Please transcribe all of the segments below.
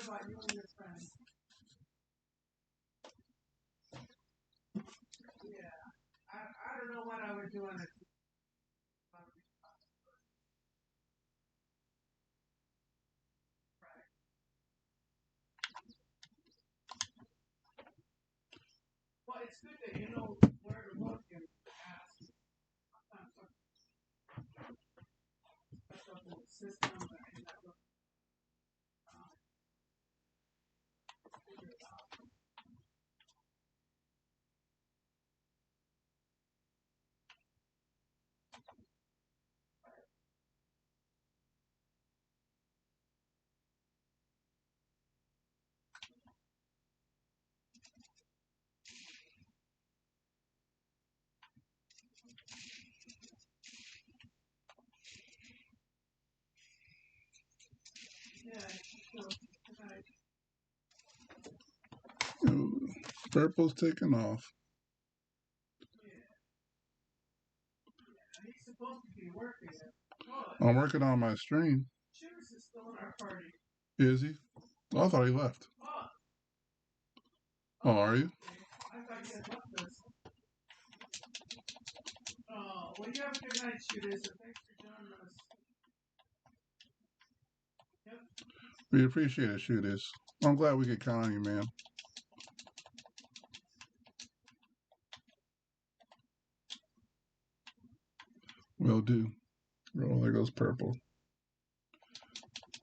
about you and your friend? Yeah. I don't know what I would do on it. Well, it's good that you know where to look and ask. Sometimes stuff in the system and that look figure it out. Yeah, so tonight. Ooh, purple's taking off. He's supposed to be working it. I'm working on my stream. Shooters is still in our party. Is he? Oh, I thought he left. Oh, are you? I thought you had left us. Oh, well, you have a good night, Shooters, and thanks for joining us. Yep. We appreciate it, Shooters. I'm glad we could count on you, man. Will do. Oh, there goes Purple.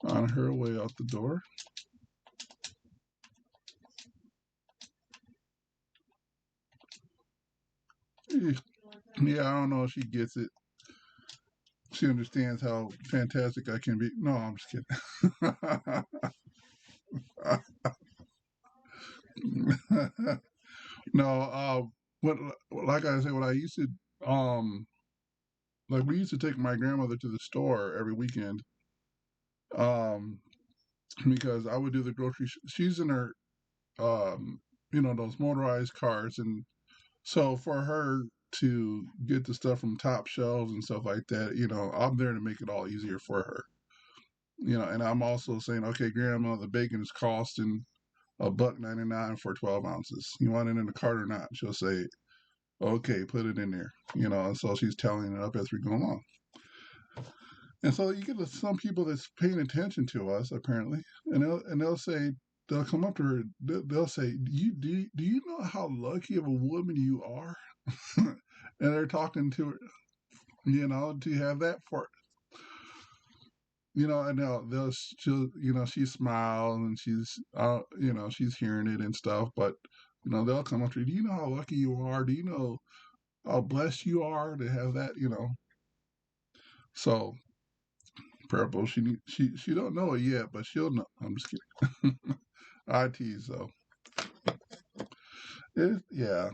On her way out the door. Yeah, I don't know if she gets it. She understands how fantastic I can be. No, I'm just kidding. No, what like I said, what I used to like we used to take my grandmother to the store every weekend. Um, because I would do the grocery. She's in her those motorized cars, and so for her to get the stuff from top shelves and stuff like that, I'm there to make it all easier for her. And I'm also saying, okay, grandma, the bacon is costing $1.99 for 12 ounces. You want it in the cart or not? She'll say, okay, put it in there. And so she's tallying it up as we go along. And so you get some people that's paying attention to us apparently, and they'll come up to her. They'll say, do you know how lucky of a woman you are? And they're talking to her, to have that for, and she smiles and she's hearing it and stuff, but they'll come up to her. Do you know how lucky you are? Do you know how blessed you are to have that? So Purple, she don't know it yet, but she'll know. I'm just kidding. I tease though. Yeah.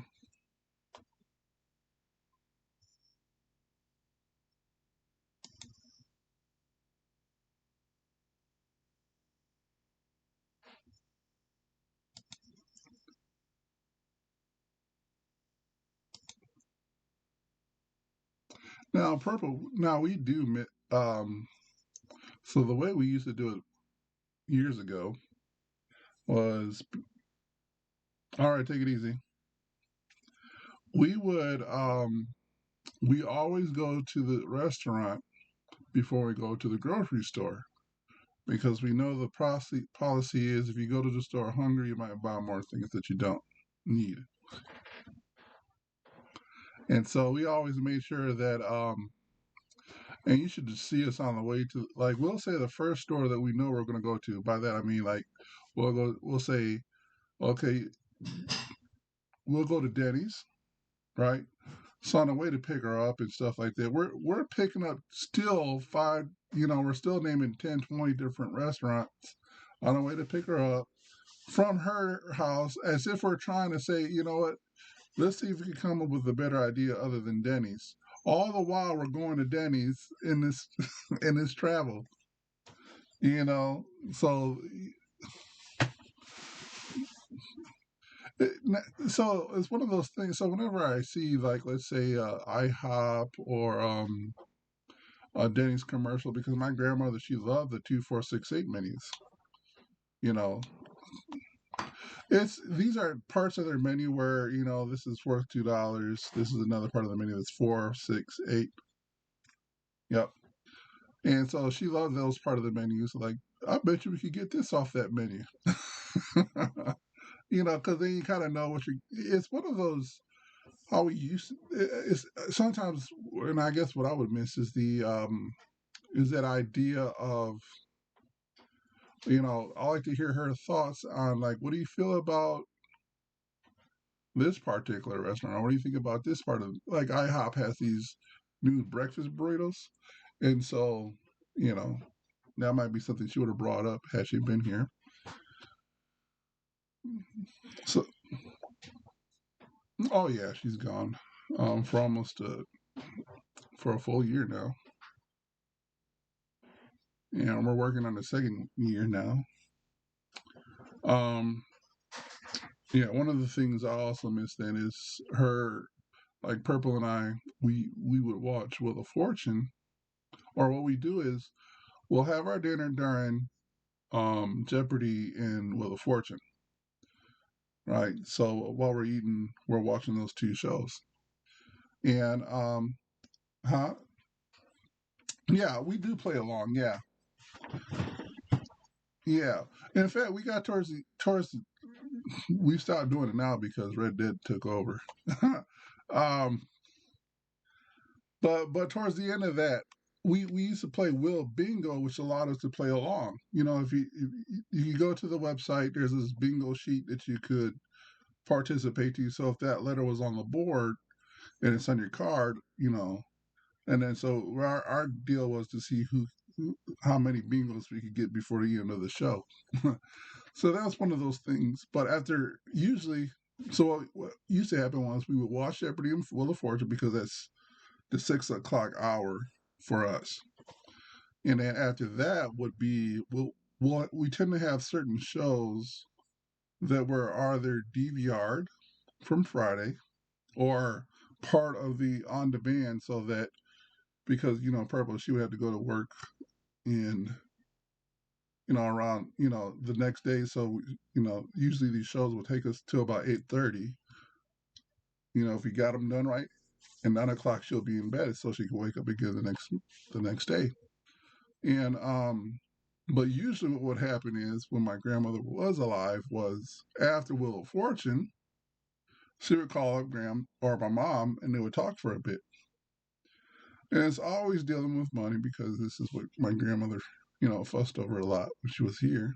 Now Purple. Now we do. So the way we used to do it years ago was, all right, take it easy. We always go to the restaurant before we go to the grocery store because we know the policy is if you go to the store hungry, you might buy more things that you don't need. And so we always made sure that, and you should just see us on the way to, like, we'll say the first store that we know we're going to go to. By that I mean, like, we'll say, okay, we'll go to Denny's, right? So on the way to pick her up and stuff like that, we're picking up still five, we're still naming 10, 20 different restaurants on the way to pick her up from her house, as if we're trying to say, you know what, let's see if we can come up with a better idea other than Denny's. All the while we're going to Denny's in this in this travel, So so it's one of those things. So whenever I see, like, let's say IHOP or a Denny's commercial, because my grandmother, she loved the 2468 menus. You know, it's these are parts of their menu where this is worth $2. This is another part of the menu that's 4, 6, 8. Yep. And so she loved those part of the menus. Like, I bet you we could get this off that menu. Because then you kind of know what you. It's one of those how we used. It's sometimes, and I guess what I would miss is the is that idea of I like to hear her thoughts on like, what do you feel about this particular restaurant? Or what do you think about this part of like IHOP has these new breakfast burritos, and so you know that might be something she would have brought up had she been here. So, oh yeah, she's gone for almost for a full year now. And we're working on the second year now. Um, yeah, one of the things I also miss then is her, like Purple and I, we would watch Wheel of Fortune, or what we do is we'll have our dinner during Jeopardy and Wheel of Fortune, right? So while we're eating, we're watching those two shows, and huh? Yeah, we do play along. Yeah, yeah. In fact, we got we stopped doing it now because Red Dead took over. um, but towards the end of that, we used to play Will Bingo, which allowed us to play along. If you go to the website, there's this bingo sheet that you could participate to. So if that letter was on the board and it's on your card, and then so our deal was to see how many bingos we could get before the end of the show. So that's one of those things. But after usually, so what used to happen was we would watch Jeopardy and Wheel of Fortune because that's the 6 o'clock hour for us. And then after that would be we tend to have certain shows that were either DVR'd from Friday or part of the on demand, so that because Purple, she would have to go to work in around the next day. So usually these shows will take us till about 8:30. If we got them done right, and 9 o'clock she'll be in bed so she can wake up again the next day. And but usually what would happen is when my grandmother was alive was after Wheel of Fortune, she would call up Graham or my mom and they would talk for a bit. And it's always dealing with money because this is what my grandmother, fussed over a lot when she was here.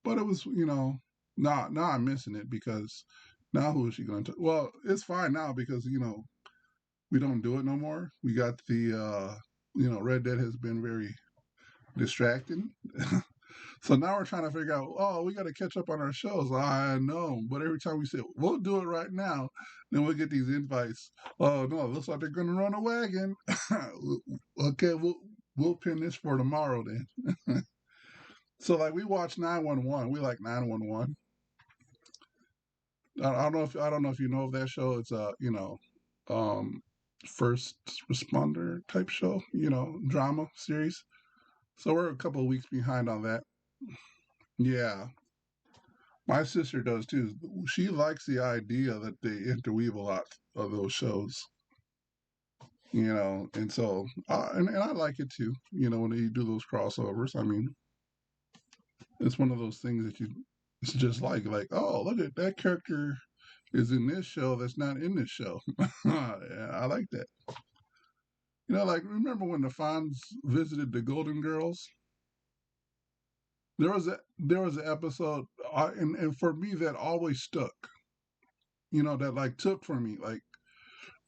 But it was, now I'm missing it because now who is she going to? Well, it's fine now because we don't do it no more. We got Red Dead has been very distracting. So now we're trying to figure out, oh, we got to catch up on our shows. I know, but every time we say we'll do it right now, then we'll get these invites. Oh no, looks like they're going to run a wagon. Okay, we'll pin this for tomorrow then. So like we watch 911. We like 911. I don't know if you know of that show. It's a um, first responder type show. Drama series. So we're a couple of weeks behind on that. Yeah, my sister does too. She likes the idea that they interweave a lot of those shows. And so and I like it too. When they do those crossovers. I mean, it's one of those things that it's just like, oh, look at that character is in this show that's not in this show. Yeah, I like that. Like remember when the Fonz visited the Golden Girls? There was an episode, and for me that always stuck. That like took for me like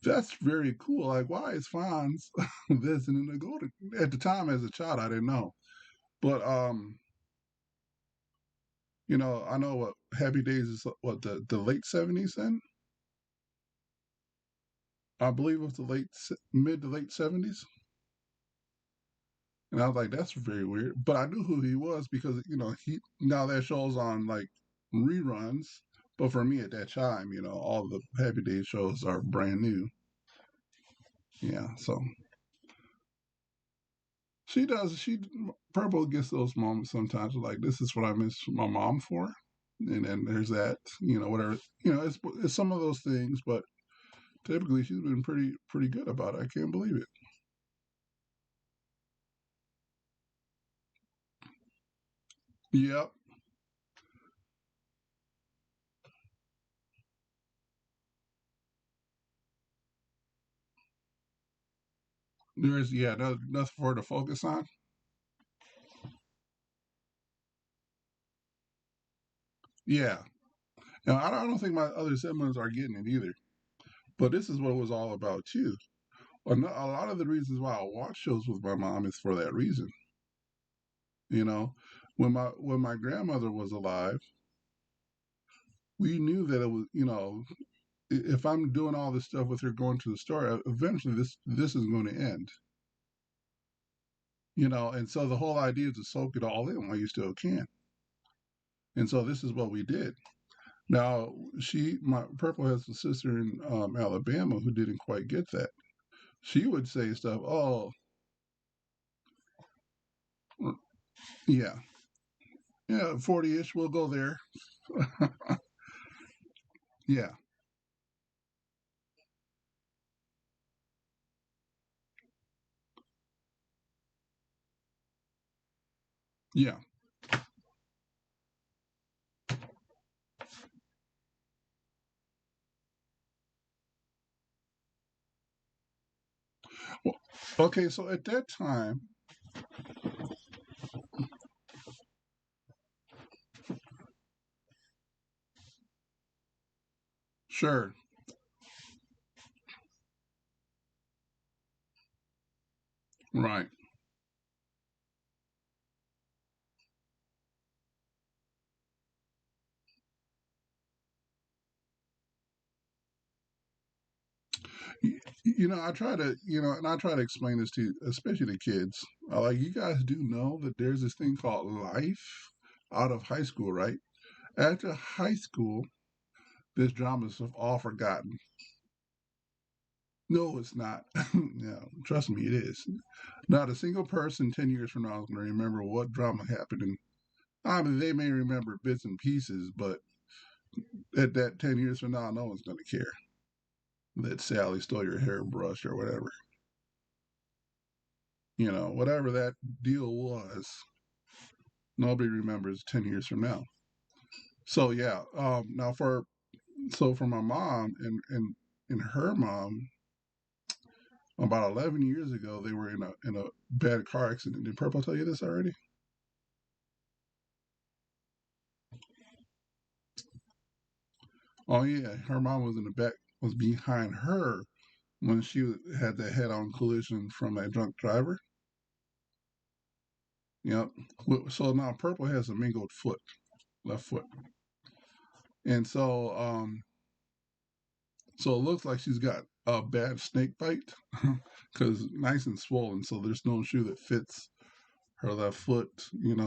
that's very cool. Like why is Fonz visiting the Golden? At the time as a child, I didn't know, but I know what Happy Days is. What the late '70s then? I believe it was the mid to late '70s. And I was like, that's very weird. But I knew who he was because, he now that show's on like reruns. But for me at that time, all the Happy Days shows are brand new. Yeah, so she does. Purple gets those moments sometimes like this is what I miss my mom for, and then there's that, whatever, it's some of those things, but typically she's been pretty good about it. I can't believe it. Yep. There's nothing for her to focus on. Yeah. Now I don't think my other siblings are getting it either. But this is what it was all about too. A lot of the reasons why I watch shows with my mom is for that reason. You know, when my grandmother was alive, we knew that it was, if I'm doing all this stuff with her going to the store, eventually this is going to end. And so the whole idea is to soak it all in while you still can. And so this is what we did. Now my Purple has a sister in Alabama who didn't quite get that. She would say stuff. Oh, yeah, yeah, 40-ish. We'll go there. Yeah, yeah. Well, okay, so at that time, sure, right. I try to, and I try to explain this to, especially the kids. Like, you guys do know that there's this thing called life out of high school, right? After high school, this drama is all forgotten. No, it's not. No, trust me, it is. Not a single person 10 years from now is going to remember what drama happened. And I mean, they may remember bits and pieces, but at that 10 years from now, no one's going to care that Sally stole your hairbrush or whatever. Whatever that deal was, nobody remembers 10 years from now. So, yeah. Now, for my mom and her mom, about 11 years ago, they were in a bad car accident. Did Purple tell you this already? Oh yeah, her mom was in the back, was behind her when she had that head-on collision from a drunk driver. Yep. So now Purple has a mangled foot, left foot, and so it looks like she's got a bad snake bite because nice and swollen. So there's no shoe that fits her left foot.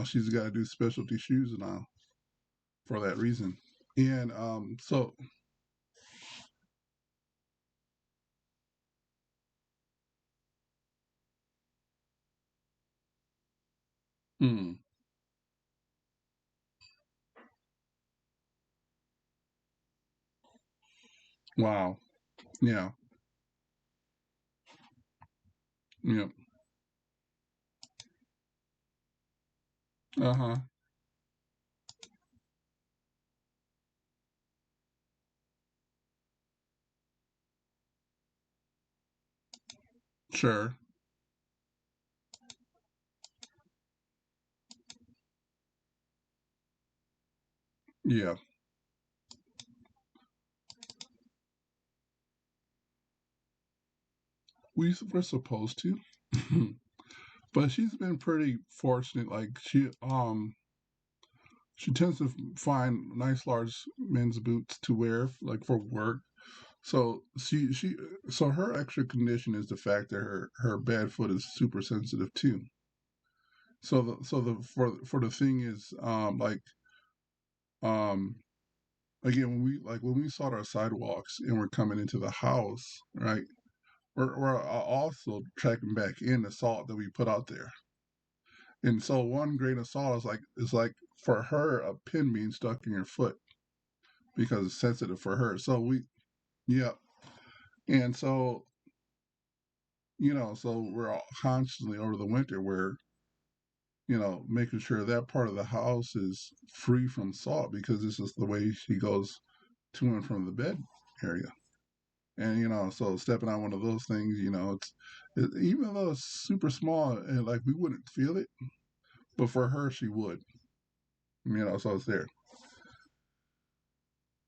She's got to do specialty shoes now for that reason. And so, hmm, wow, yeah, yeah, uh huh, sure, yeah. We're supposed to, but she's been pretty fortunate. Like she tends to find nice large men's boots to wear, like for work. So so her extra condition is the fact that her bad foot is super sensitive too. For the thing is um again when we saw our sidewalks and we're coming into the house, right? We're also tracking back in the salt that we put out there. And so one grain of salt is like for her a pin being stuck in your foot because it's sensitive for her. So yeah, and so so we're all constantly over the winter where making sure that part of the house is free from salt because this is the way she goes to and from the bed area. And so stepping on one of those things, even though it's super small and like we wouldn't feel it, but for her she would. So it's there.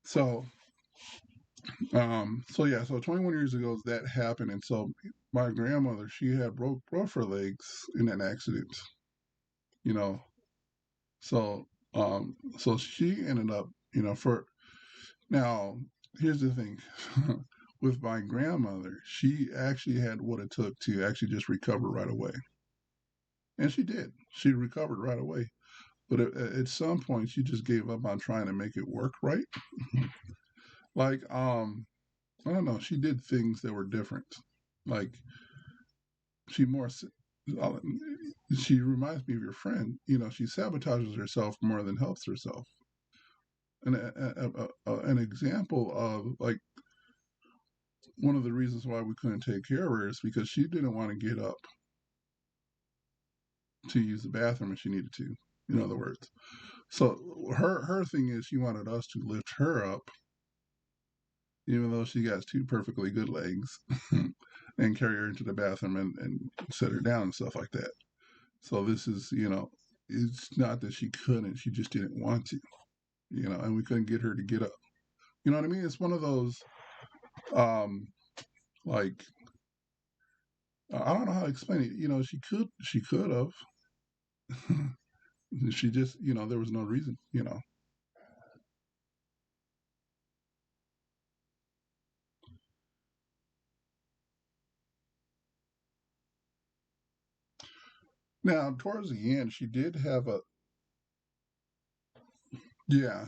So so yeah, so 21 years ago that happened, and so my grandmother, she had broke both her legs in an accident. You know, so she ended up, for now. Here's the thing. With my grandmother, she actually had what it took to actually just recover right away. And she did. She recovered right away. But at some point, she just gave up on trying to make it work right. Like, I don't know. She did things that were different. Like, she more, uh, she reminds me of your friend. She sabotages herself more than helps herself. And an example of like one of the reasons why we couldn't take care of her is because she didn't want to get up to use the bathroom if she needed to. In other words, so her thing is she wanted us to lift her up, even though she got two perfectly good legs, and carry her into the bathroom and set her down and stuff like that. So this is it's not that she couldn't, she just didn't want to, and we couldn't get her to get up. You know what I mean? It's one of those um like I don't know how to explain it. She could have. She just, there was no reason. Now, towards the end, she did have a, yeah,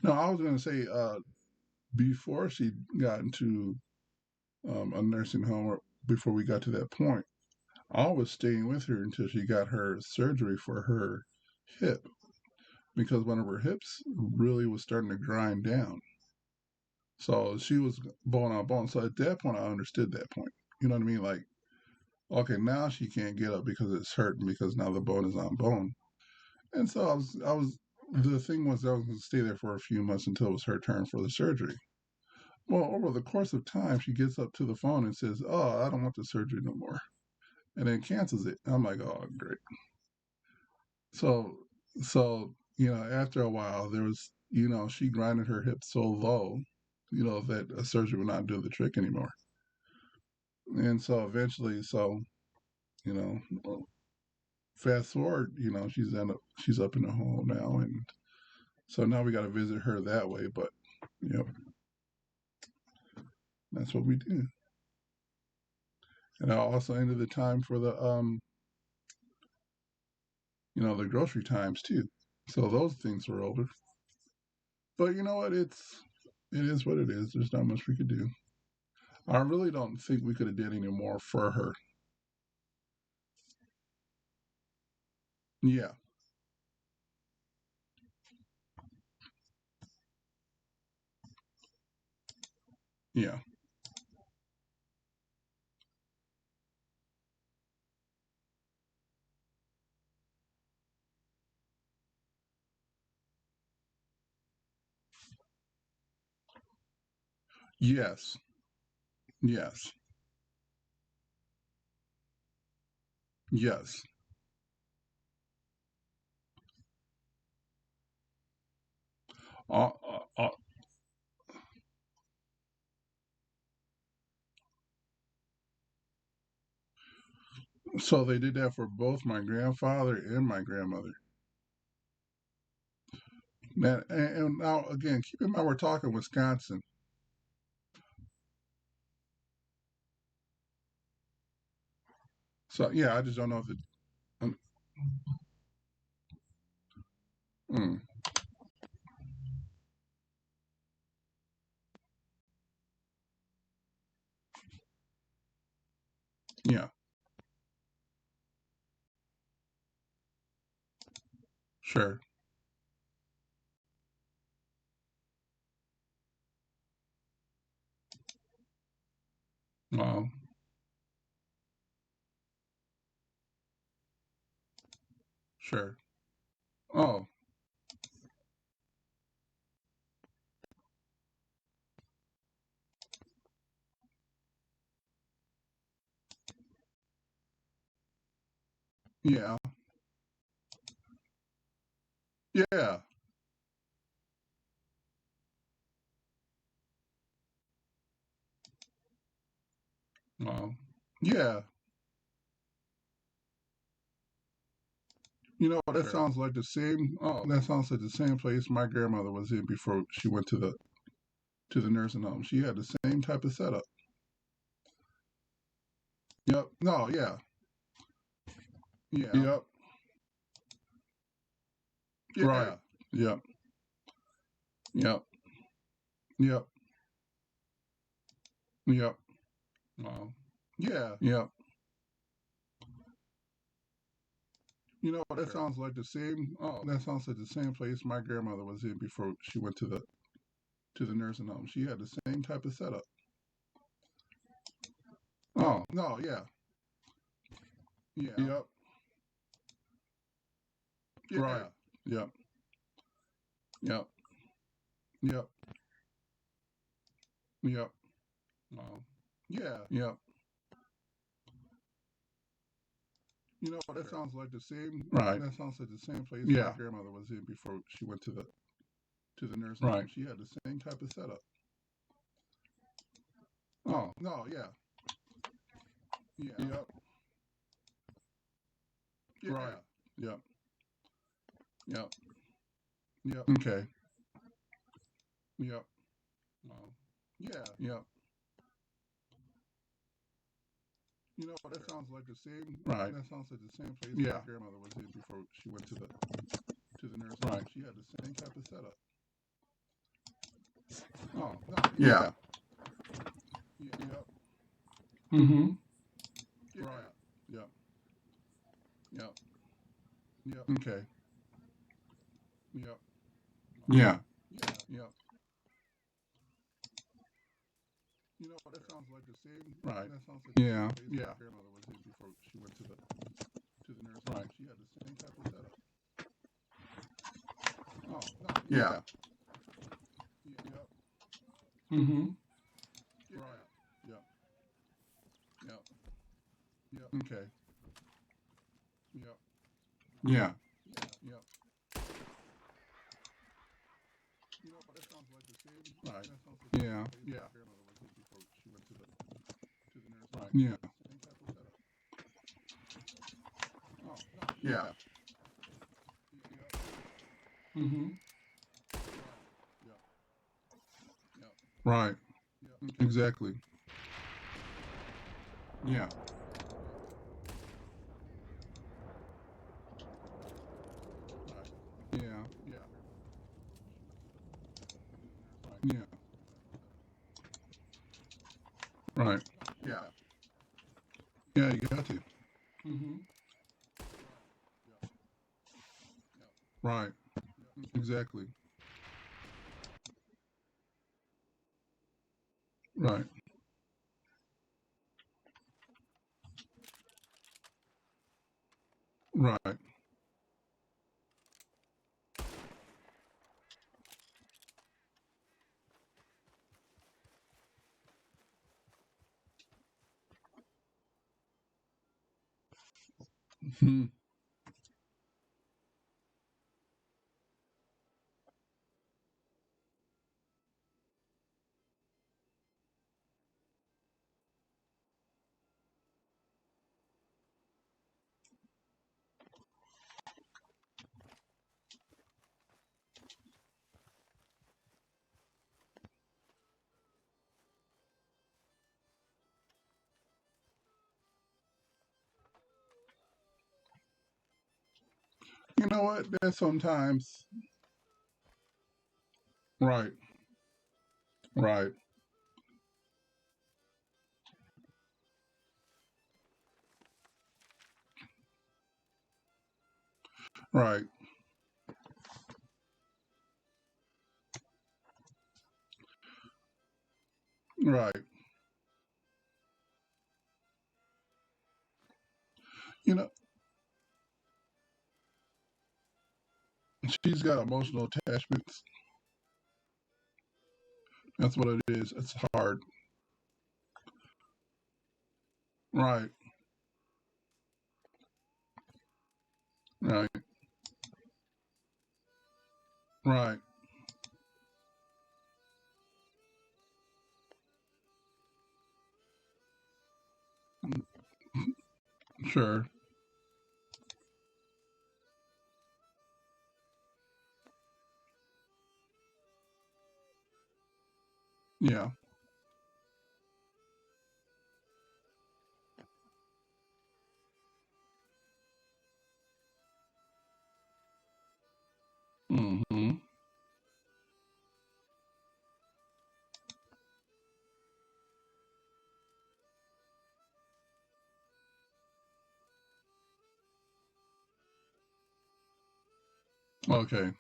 no, I was going to say, before she got into a nursing home, or before we got to that point, I was staying with her until she got her surgery for her hip because one of her hips really was starting to grind down. So she was bone on bone. So at that point, I understood that point. You know what I mean? Like, okay, now she can't get up because it's hurting because now the bone is on bone. And so the thing was I was going to stay there for a few months until it was her turn for the surgery. Well, over the course of time, she gets up to the phone and says, "Oh, I don't want the surgery no more," and then cancels it. I'm like, "Oh, great." So, after a while, there was, she grinded her hip so low, that a surgery would not do the trick anymore. And so eventually, you know, well, fast forward, she's up in the home now, and so now we got to visit her that way. But, you know, that's what we do. And I also ended the time for the grocery times too. So those things were over. But you know what? It is what it is. There's not much we could do. I really don't think we could have did any more for her. Yeah, yeah, yes, yes, yes. Uh, uh, uh, so they did that for both my grandfather and my grandmother. And now again, keep in mind we're talking Wisconsin. So yeah, I just don't know if it. Um, mm, Sure. Wow. Sure. Oh, yeah. Yeah. Wow. Yeah. You know, that Sure. sounds like the same. Oh, that sounds like the same place my grandmother was in before she went to the nursing home. She had the same type of setup. Yep. No. Yeah. Yeah. Yep. Yeah. Right. Yep. Yep. Yep. Yep. Wow. Yeah. Yep. You know, that Sure. sounds like the same. Oh, that sounds like the same place my grandmother was in before she went to the nursing home. She had the same type of setup. Oh, no. Yeah. Yeah. Yep. Yeah. Right. Yep. Yep. Yep. Yep. Wow. Yeah. Yep. You know, that Sure. sounds like the same. Right. That sounds like the same place Yeah. my grandmother was in before she went to the nursing Right. home. She had the same type of setup. Oh, no. Yeah. Yeah. Yep. Yeah. Right. Yep. Yep. Yep. Okay. Yep. Wow. Yeah. Yep. You know, that Sure. sounds like the same. Right. That sounds like the same place Yeah. my grandmother was in before she went to the nursing Right. home. She had the same type of setup. Oh, no. Yeah. Yep. Mm-hmm. Right. Yep. Yep. Yep. Okay. Yep. Yeah. Yeah. Yep. You know, that sounds like the same. Right. That sounds like the Yeah. same place Yeah. my grandmother was in before she went to the nursing Right. home. She had the same type of setup. Oh, no. Yeah. Yep. Mm-hmm. Right. Yep. Yep. Yep. Okay. Yep. Yeah. Yep. You know, that sounds like the same. Right. That sounds like the Yeah. same place Yeah. my grandmother was in before she went to the nursing Right. home. She Yeah. had the same type of setup. Oh, no. Yeah. Yep. Mm-hmm. Yep. Yep. Right. Yep. Okay. Exactly. Yeah. Right. Yeah. Yeah. Yeah. Right. Yeah. Yeah, you got to. Mm-hmm. Right. Exactly. Right. Right. Hmm. You know what? There's sometimes. Right. Right. Right. Right. You know, she's got emotional attachments. That's what it is. It's hard. Right. Right. Right. Sure. Yeah. Mm-hmm. Okay.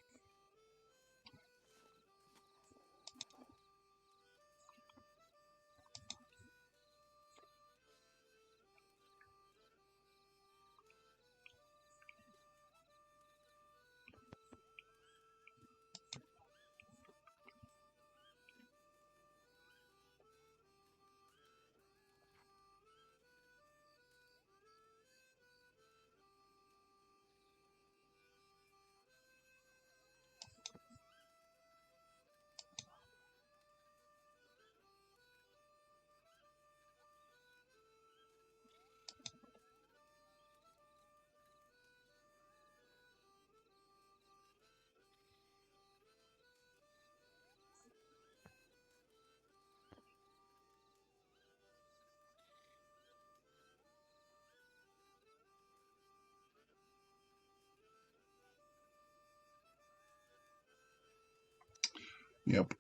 Yep.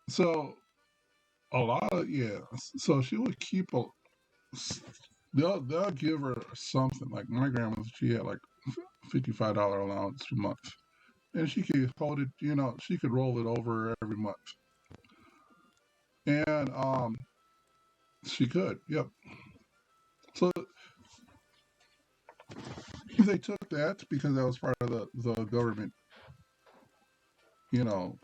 So a lot of yeah. So she would keep a. They'll give her something like my grandmother. She had like $55 allowance a month, and she could hold it. She could roll it over every month, and she could. Yep. So they took that because that was part of the government. You know,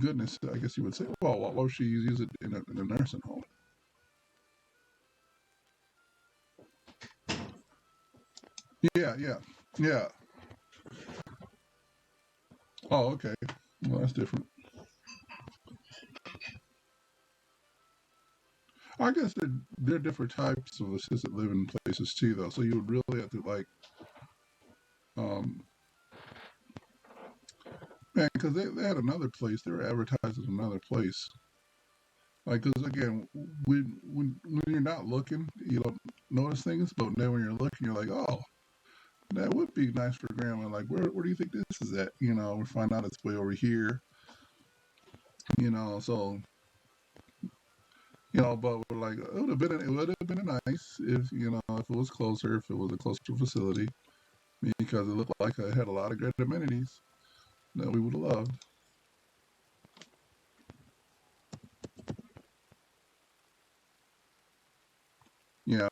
goodness, I guess you would say. Well, what would she use it in a nursing home? Yeah, yeah, yeah. Oh, okay. Well, that's different. I guess there are different types of assisted living places too, though. So you would really have to like, um, man, because they had another place. They were advertising another place. Like, because again, when you're not looking, you don't notice things. But then when you're looking, you're like, oh, that would be nice for grandma. Like, where do you think this is at? We find out it's way over here. So but we're like, it would have been nice if it was closer, if it was a closer facility, because it looked like it had a lot of great amenities that we would have loved. Yeah.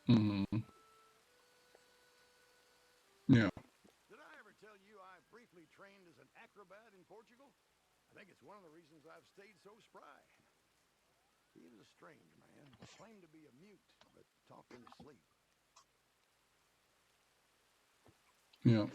Hmm. Yeah. Did I ever tell you I briefly trained as an acrobat in Portugal. I think it's one of the reasons I've stayed so spry. He was a strange man. Claimed to be a mute, but talked in his sleep. Yeah.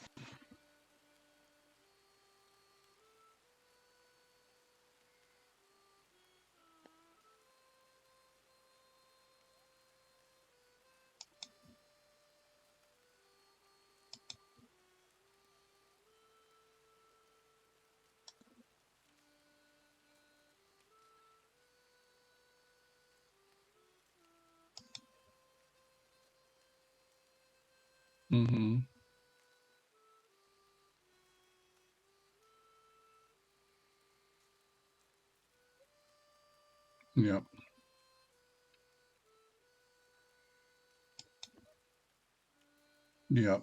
Mm-hmm. Yep. Yep.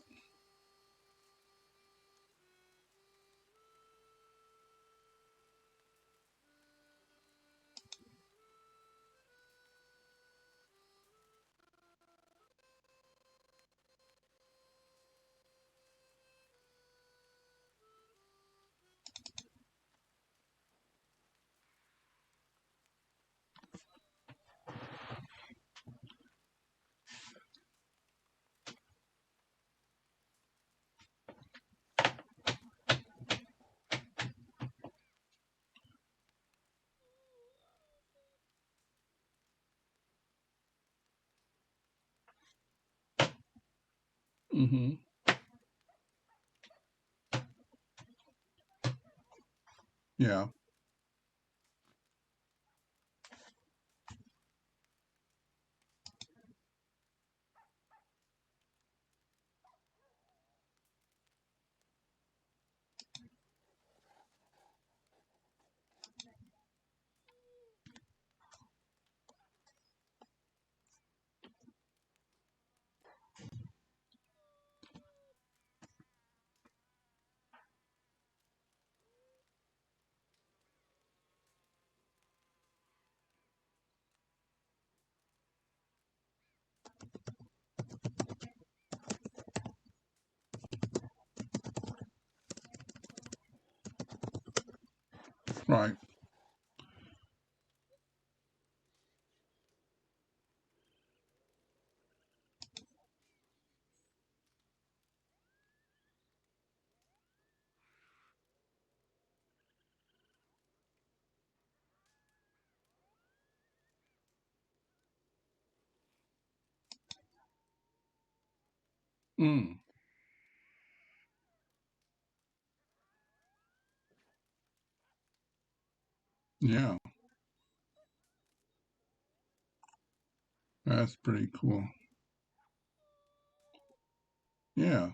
Mm-hmm. Yeah. Right. Mm. Yeah. That's pretty cool. Yeah.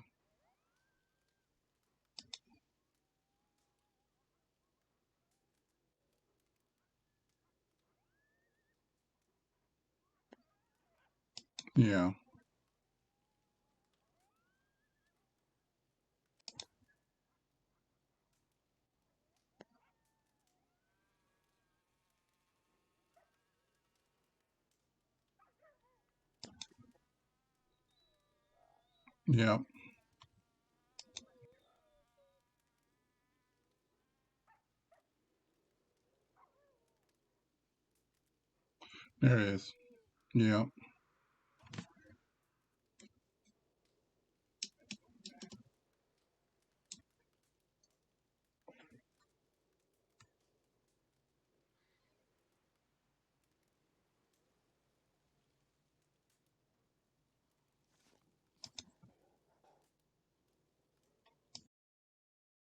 Yeah. Yeah. There it is. Yeah.